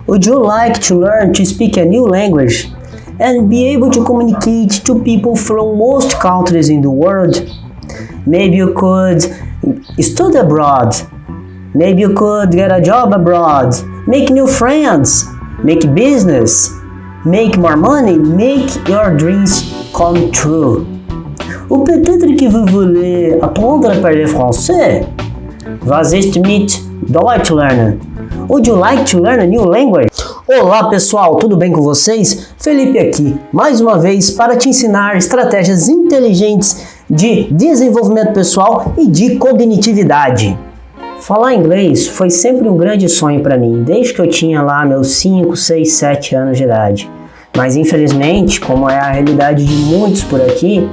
Would you like to learn to speak a new language and be able to communicate to people from most countries in the world? Maybe you could study abroad. Maybe you could get a job abroad. Make new friends. Make business. Make more money. Make your dreams come true. Ou peut-être que vous voulez apprendre à parler français? Was ist mit Deutsch lernen? Would you like to learn a new language? Olá pessoal, tudo bem com vocês? Felipe aqui, mais uma vez para te ensinar estratégias inteligentes de desenvolvimento pessoal e de cognitividade. Falar inglês foi sempre um grande sonho para mim, desde que eu tinha lá meus 5, 6, 7 anos de idade. Mas infelizmente, como é a realidade de muitos por aqui,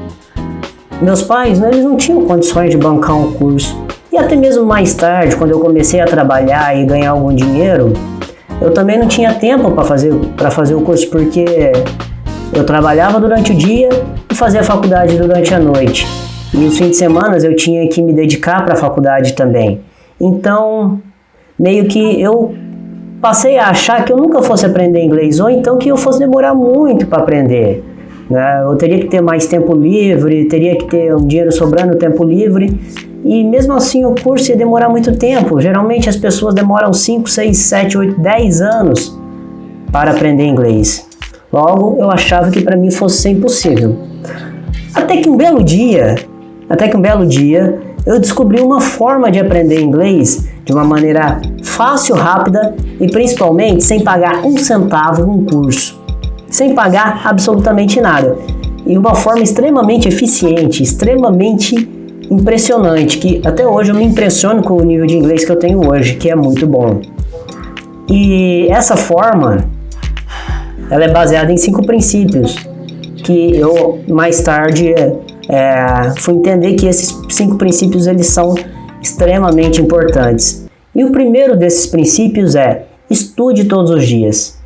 meus pais eles não tinham condições de bancar um curso. E até mesmo mais tarde, quando eu comecei a trabalhar e ganhar algum dinheiro, eu também não tinha tempo para fazer o curso, porque eu trabalhava durante o dia e fazia a faculdade durante a noite. E nos fins de semana eu tinha que me dedicar para a faculdade também. Então, meio que eu passei a achar que eu nunca fosse aprender inglês, ou então que eu fosse demorar muito para aprender. Eu teria que ter mais tempo livre, teria que ter um dinheiro sobrando, tempo livre. E mesmo assim o curso ia demorar muito tempo. Geralmente as pessoas demoram 5, 6, 7, 8, 10 anos para aprender inglês. Logo, eu achava que para mim fosse impossível. Até que um belo dia, eu descobri uma forma de aprender inglês de uma maneira fácil, rápida e principalmente sem pagar um centavo num curso. Sem pagar absolutamente nada. E uma forma extremamente eficiente, extremamente impressionante, que até hoje eu me impressiono com o nível de inglês que eu tenho hoje, que é muito bom. E essa forma, ela é baseada em 5 princípios, que eu mais tarde fui entender que esses 5 princípios eles são extremamente importantes. E o primeiro desses princípios é: estude todos os dias.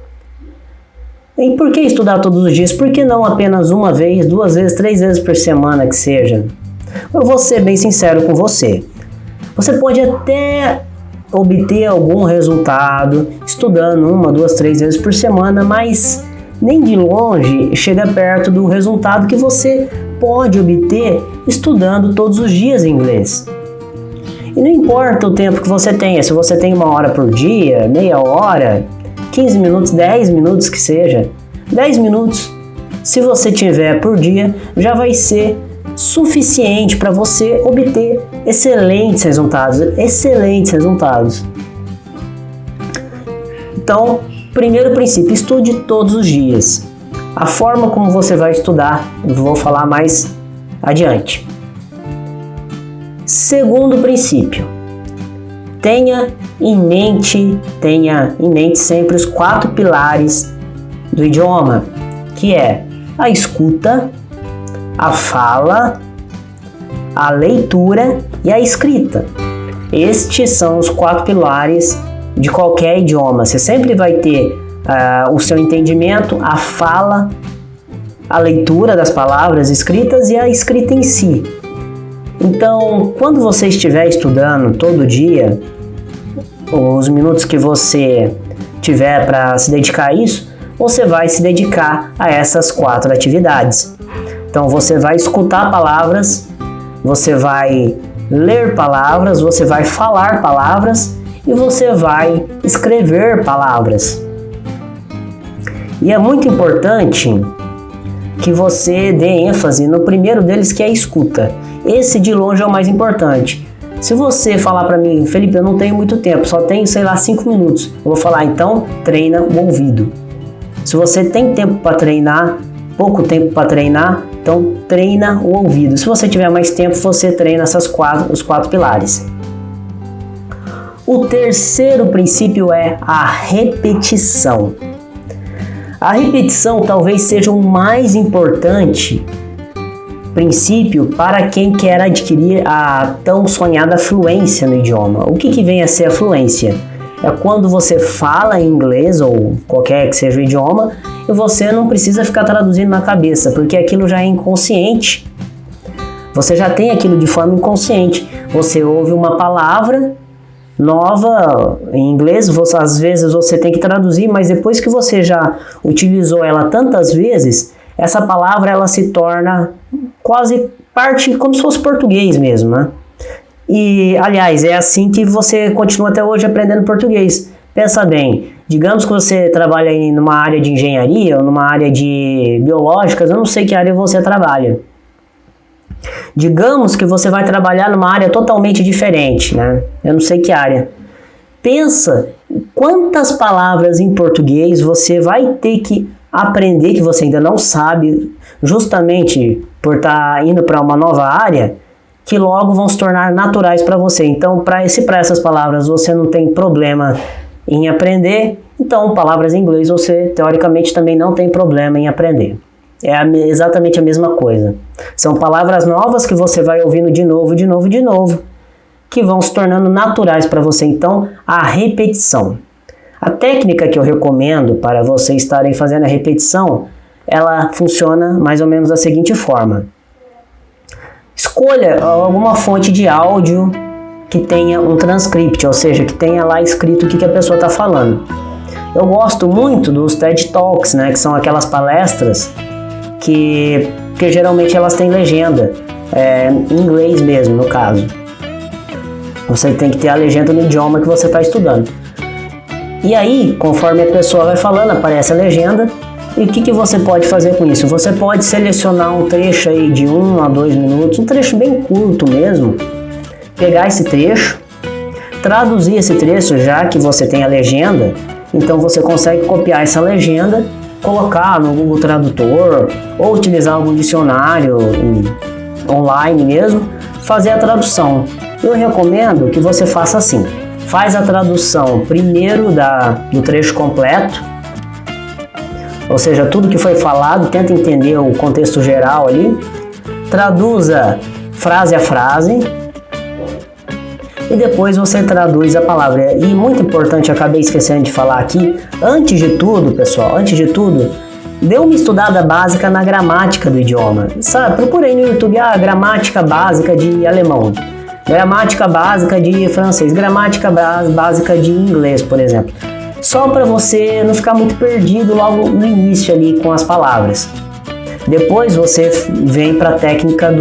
E por que estudar todos os dias? Por que não apenas uma vez, 2 vezes, 3 vezes por semana que seja? Eu vou ser bem sincero com você. Você pode até obter algum resultado estudando 1, 2, 3 vezes por semana, mas nem de longe chega perto do resultado que você pode obter estudando todos os dias inglês. E não importa o tempo que você tenha, se você tem 1 hora por dia, meia hora, 15 minutos, 10 minutos que seja, 10 minutos, se você tiver por dia, já vai ser suficiente para você obter excelentes resultados. Então, primeiro princípio, estude todos os dias. A forma como você vai estudar, eu vou falar mais adiante. Segundo princípio, tenha em mente sempre os 4 pilares do idioma, que é a escuta, a fala, a leitura e a escrita. Estes são os 4 pilares de qualquer idioma. Você sempre vai ter o seu entendimento, a fala, a leitura das palavras escritas e a escrita em si. Então, quando você estiver estudando todo dia, os minutos que você tiver para se dedicar a isso, você vai se dedicar a essas 4 atividades. Então você vai escutar palavras, você vai ler palavras, você vai falar palavras e você vai escrever palavras. E é muito importante que você dê ênfase no primeiro deles, que é a escuta. Esse de longe é o mais importante. Se você falar para mim: Felipe, eu não tenho muito tempo, só tenho, 5 minutos. Eu vou falar: então treina o ouvido. Se você tem tempo para treinar, pouco tempo para treinar, então treina o ouvido. Se você tiver mais tempo, você treina os 4 pilares. O terceiro princípio é a repetição. A repetição talvez seja o mais importante princípio para quem quer adquirir a tão sonhada fluência no idioma. O que vem a ser a fluência? É quando você fala em inglês ou qualquer que seja o idioma e você não precisa ficar traduzindo na cabeça, porque aquilo já é inconsciente. Você já tem aquilo de forma inconsciente. Você ouve uma palavra nova em inglês, às vezes você tem que traduzir, mas depois que você já utilizou ela tantas vezes, essa palavra ela se torna quase parte, como se fosse português mesmo, né? E, aliás, é assim que você continua até hoje aprendendo português. Pensa bem, digamos que você trabalha em numa área de engenharia ou numa área de biológicas, eu não sei que área você trabalha. Digamos que você vai trabalhar numa área totalmente diferente, né? Eu não sei que área. Pensa quantas palavras em português você vai ter que aprender que você ainda não sabe, justamente por estar indo para uma nova área, que logo vão se tornar naturais para você. Então, se para essas palavras você não tem problema em aprender, então palavras em inglês você teoricamente também não tem problema em aprender. É exatamente a mesma coisa. São palavras novas que você vai ouvindo de novo, de novo, de novo, que vão se tornando naturais para você. Então, a repetição. A técnica que eu recomendo para vocês estarem fazendo a repetição, ela funciona mais ou menos da seguinte forma. Escolha alguma fonte de áudio que tenha um transcript, ou seja, que tenha lá escrito o que a pessoa está falando. Eu gosto muito dos TED Talks, né, que são aquelas palestras que geralmente elas têm legenda, em inglês mesmo, no caso. Você tem que ter a legenda no idioma que você está estudando. E aí, conforme a pessoa vai falando, aparece a legenda. E o que você pode fazer com isso? Você pode selecionar um trecho aí de 1 a 2 minutos, um trecho bem curto mesmo, pegar esse trecho, traduzir esse trecho, já que você tem a legenda, então você consegue copiar essa legenda, colocar no Google Tradutor ou utilizar algum dicionário online mesmo, fazer a tradução. Eu recomendo que você faça assim: faz a tradução primeiro do trecho completo, ou seja, tudo que foi falado, tenta entender o contexto geral ali, traduza frase a frase e depois você traduz a palavra. E muito importante, acabei esquecendo de falar aqui, antes de tudo, pessoal, dê uma estudada básica na gramática do idioma. Sabe, procurei no YouTube a gramática básica de alemão, gramática básica de francês, gramática básica de inglês, por exemplo. Só para você não ficar muito perdido logo no início ali com as palavras. Depois você vem para a técnica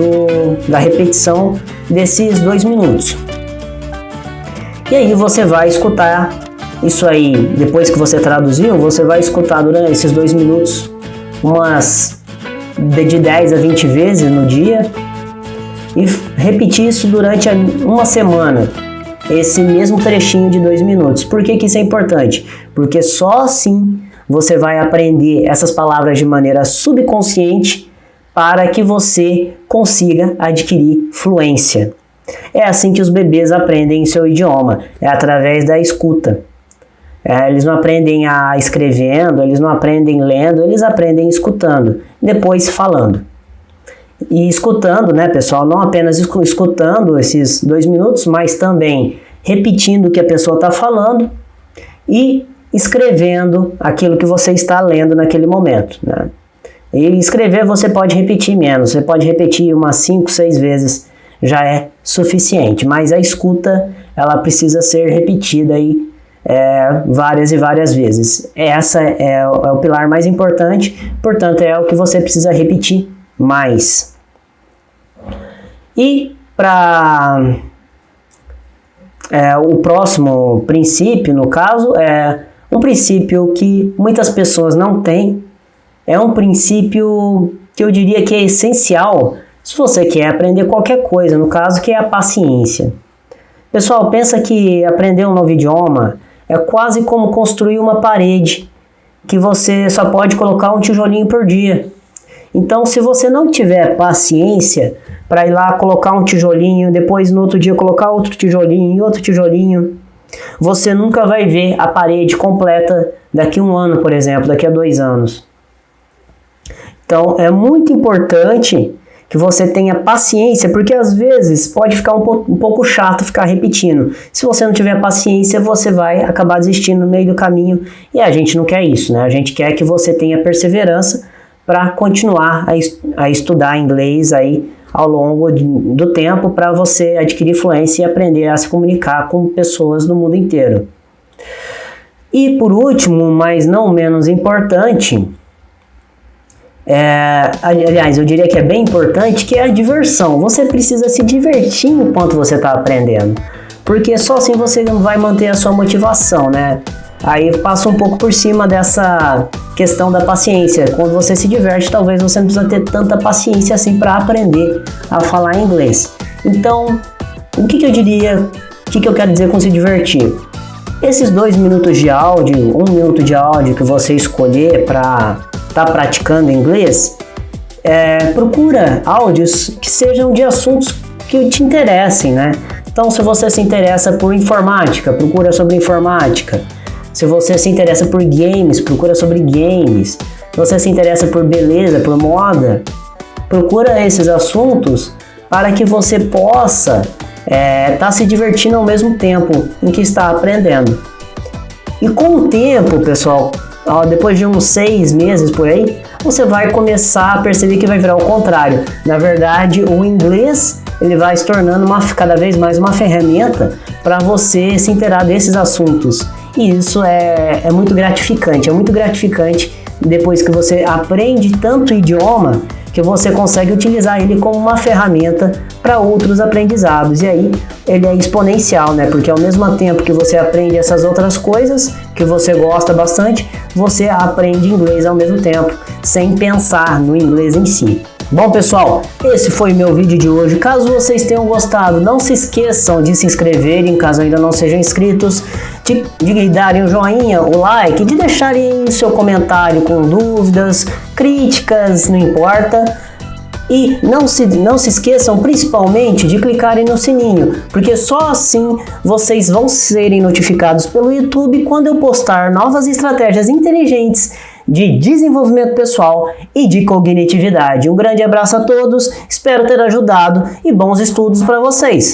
da repetição desses 2 minutos. E aí você vai escutar isso aí, depois que você traduziu, você vai escutar durante esses 2 minutos umas de 10 a 20 vezes no dia e repetir isso durante uma semana. Esse mesmo trechinho de 2 minutos. Por que isso é importante? Porque só assim você vai aprender essas palavras de maneira subconsciente para que você consiga adquirir fluência. É assim que os bebês aprendem seu idioma, é através da escuta. Eles não aprendem escrevendo, eles não aprendem lendo, eles aprendem escutando, depois falando. E escutando, né, pessoal, não apenas escutando esses 2 minutos, mas também repetindo o que a pessoa está falando e escrevendo aquilo que você está lendo naquele momento, né? E escrever você pode repetir menos, você pode repetir umas 5, 6 vezes, já é suficiente, mas a escuta ela precisa ser repetida aí, várias e várias vezes. Essa é o pilar mais importante, portanto é o que você precisa repetir mais. E para o próximo princípio, no caso, é um princípio que muitas pessoas não têm, é um princípio que eu diria que é essencial se você quer aprender qualquer coisa, no caso, que é a paciência. Pessoal, pensa que aprender um novo idioma é quase como construir uma parede, que você só pode colocar um tijolinho por dia. Então, se você não tiver paciência para ir lá colocar um tijolinho, depois no outro dia colocar outro tijolinho e outro tijolinho, você nunca vai ver a parede completa daqui a 1 ano, por exemplo, daqui a 2 anos. Então, é muito importante que você tenha paciência, porque às vezes pode ficar um pouco chato ficar repetindo. Se você não tiver paciência, você vai acabar desistindo no meio do caminho, e a gente não quer isso, né? A gente quer que você tenha perseverança para continuar a estudar inglês aí ao longo do tempo para você adquirir fluência e aprender a se comunicar com pessoas do mundo inteiro. E por último, mas não menos importante, aliás, eu diria que é bem importante, que é a diversão. Você precisa se divertir enquanto você está aprendendo, porque só assim você não vai manter a sua motivação, né? Aí passa um pouco por cima dessa questão da paciência. Quando você se diverte, talvez você não precisa ter tanta paciência assim para aprender a falar inglês. Então, o que eu diria, o que eu quero dizer com se divertir? Esses 2 minutos de áudio, 1 minuto de áudio que você escolher para estar praticando inglês, procura áudios que sejam de assuntos que te interessem, né? Então, se você se interessa por informática, procura sobre informática. Se você se interessa por games, procura sobre games. Se você se interessa por beleza, por moda, procura esses assuntos para que você possa estar se divertindo ao mesmo tempo em que está aprendendo. E com o tempo, pessoal, depois de uns 6 meses por aí, você vai começar a perceber que vai virar o contrário. Na verdade, o inglês ele vai se tornando cada vez mais uma ferramenta para você se inteirar desses assuntos. E isso é muito gratificante. É muito gratificante depois que você aprende tanto idioma que você consegue utilizar ele como uma ferramenta para outros aprendizados. E aí ele é exponencial, né? Porque ao mesmo tempo que você aprende essas outras coisas que você gosta bastante, você aprende inglês ao mesmo tempo, sem pensar no inglês em si. Bom, pessoal, esse foi meu vídeo de hoje. Caso vocês tenham gostado, não se esqueçam de se inscreverem, caso ainda não sejam inscritos, de darem o joinha, o like, de deixarem seu comentário com dúvidas, críticas, não importa. E não se esqueçam principalmente de clicarem no sininho, porque só assim vocês vão serem notificados pelo YouTube quando eu postar novas estratégias inteligentes de desenvolvimento pessoal e de cognitividade. Um grande abraço a todos, espero ter ajudado e bons estudos para vocês!